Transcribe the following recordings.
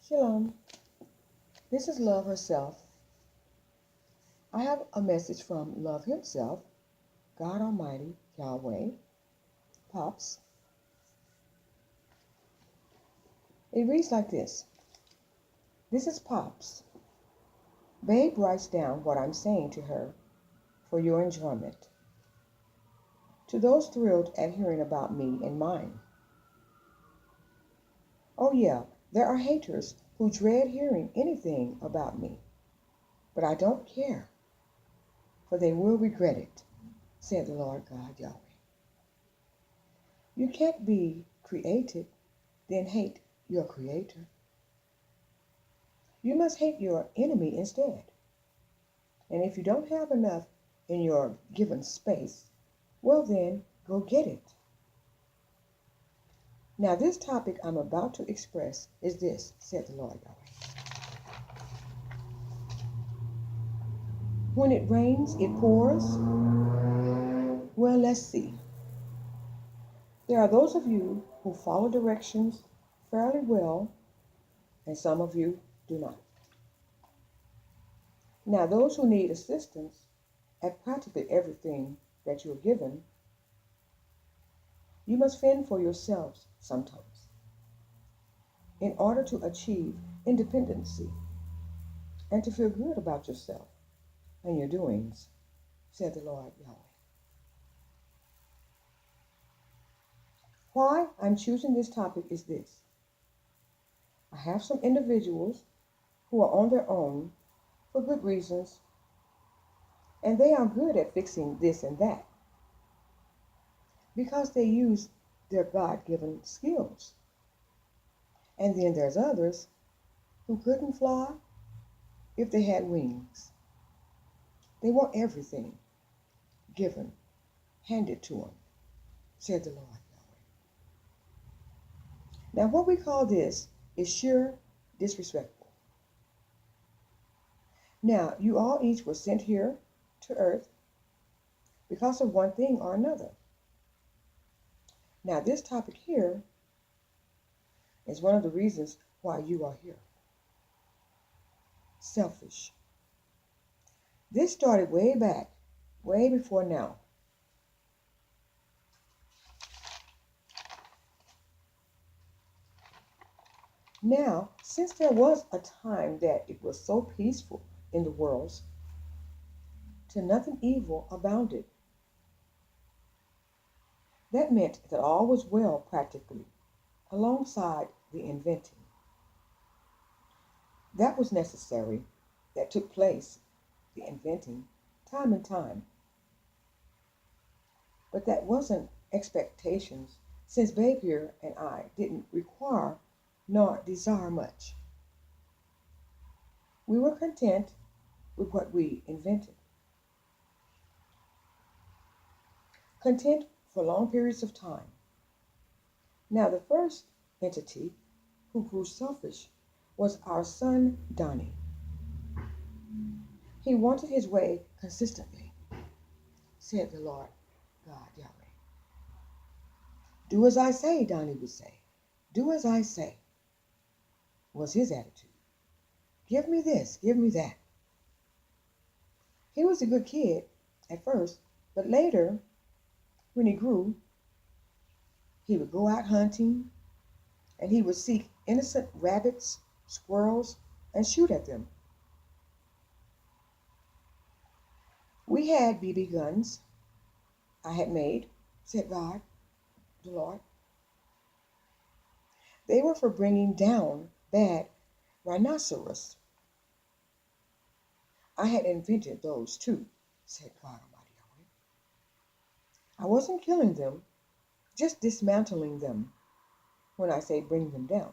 Shalom. This is Love herself. I have a message from Love himself, God Almighty, Yahweh, Pops. It reads like this. This is Pops. Babe writes down what I'm saying to her for your enjoyment. To those thrilled at hearing about me and mine. Oh yeah, there are haters who dread hearing anything about me. But I don't care, for they will regret it, said the Lord God Yahweh. You can't be created, then hate your creator. You must hate your enemy instead. And if you don't have enough in your given space, well then, go get it. Now this topic I'm about to express is this, said the Lord Yahweh. When it rains, it pours. Well, let's see. There are those of you who follow directions fairly well, and some of you do not. Now those who need assistance at practically everything that you're given, you must fend for yourselves sometimes in order to achieve independency and to feel good about yourself and your doings, said the Lord Yahweh. Why I'm choosing this topic is this. I have some individuals who are on their own for good reasons, and they are good at fixing this and that because they use their God-given skills. And then there's others who couldn't fly if they had wings. They want everything given, handed to them, said the Lord Yahweh. Now what we call this is sheer disrespectful. Now you all each were sent here to earth because of one thing or another. Now this topic here is one of the reasons why you are here. Selfish. This started way back, way before now. Now, since there was a time that it was so peaceful in the worlds, till nothing evil abounded. That meant that all was well practically, alongside the inventing. That was necessary, that took place, the inventing, time and time. But that wasn't expectations, since Babe here and I didn't require nor desire much. We were content with what we invented. Content for long periods of time. Now the first entity who grew selfish was our son Donnie. He wanted his way consistently, said the Lord God Yahweh. Do as I say, Donnie would say. Do as I say, was his attitude. Give me this, give me that. He was a good kid at first, but later, when he grew, he would go out hunting, and he would seek innocent rabbits, squirrels, and shoot at them. We had BB guns I had made, said God, the Lord. They were for bringing down bad rhinoceros. I had invented those too, said God Almighty Yahweh. I wasn't killing them, just dismantling them when I say bring them down.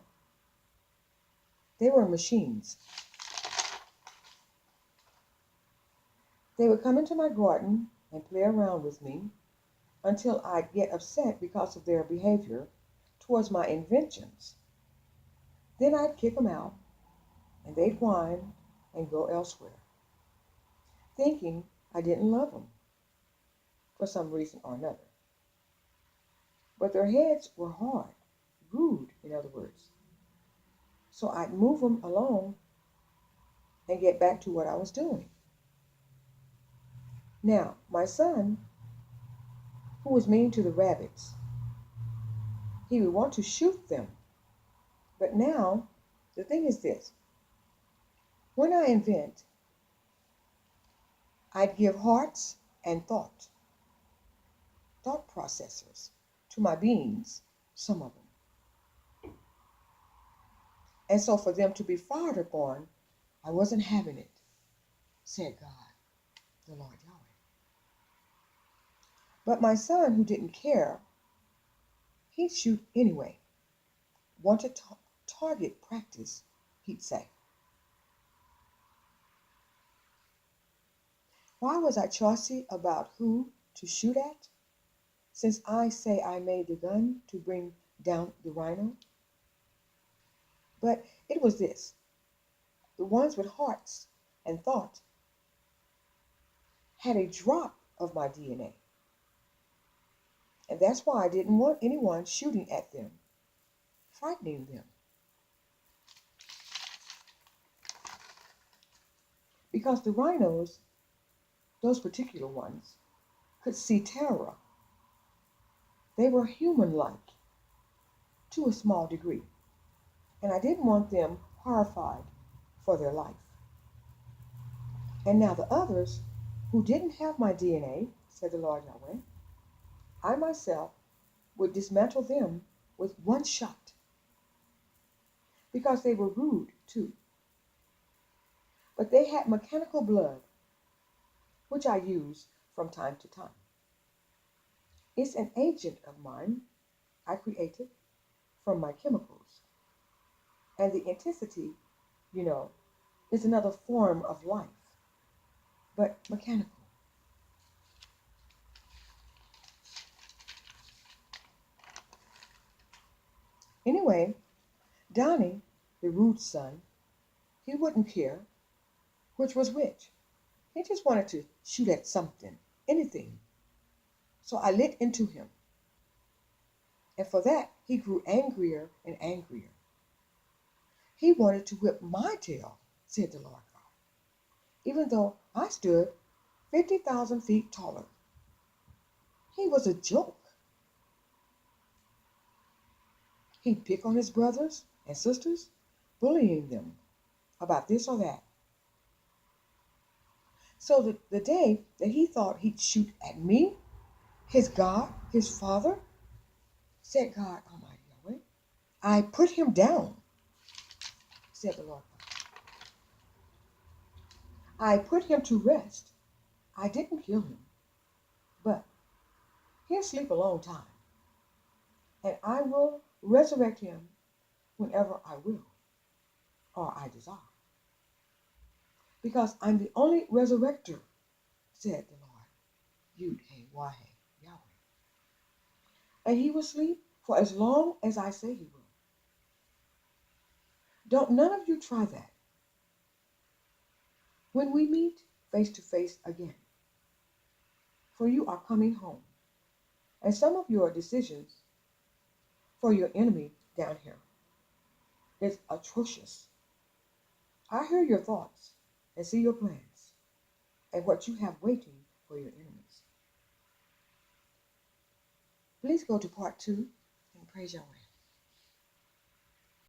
They were machines. They would come into my garden and play around with me until I'd get upset because of their behavior towards my inventions. Then I'd kick them out, and they'd whine and go elsewhere, thinking I didn't love them for some reason or another. But their heads were hard, rude, in other words. So I'd move them along and get back to what I was doing. Now, my son, who was mean to the rabbits, he would want to shoot them. But now, the thing is this. When I invent, I'd give hearts and thought processors to my beings, some of them. And so for them to be fired upon, I wasn't having it, said God, the Lord Yahweh. But my son, who didn't care, he'd shoot anyway. Wanted target practice, he'd say. Why was I choosy about who to shoot at? Since I say I made the gun to bring down the rhino? But it was this. The ones with hearts and thought had a drop of my DNA. And that's why I didn't want anyone shooting at them, frightening them. Because the rhinos, those particular ones, could see terror. They were human-like to a small degree. And I didn't want them horrified for their life. And now the others who didn't have my DNA, said the Lord Yahweh, I myself would dismantle them with one shot. Because they were rude too. But they had mechanical blood, which I use from time to time. It's an agent of mine I created from my chemicals. And the intensity, is another form of life, but mechanical. Anyway, Donnie, the rude son, he wouldn't care which was which. He just wanted to shoot at something, anything. So I lit into him. And for that, he grew angrier and angrier. He wanted to whip my tail, said the Lord God, even though I stood 50,000 feet taller. He was a joke. He'd pick on his brothers and sisters, bullying them about this or that. So the day that he thought he'd shoot at me, his God, his Father, said God Almighty Yahweh, I put him down, said the Lord God. I put him to rest. I didn't kill him, but he'll sleep a long time, and I will resurrect him whenever I will, or I desire. Because I'm the only resurrector, said the Lord, YHWH, Yahweh. And he will sleep for as long as I say he will. Don't none of you try that. When we meet face to face again, for you are coming home, and some of your decisions for your enemy down here is atrocious. I hear your thoughts and see your plans and what you have waiting for your enemies. Please go to part 2 and praise Yahweh.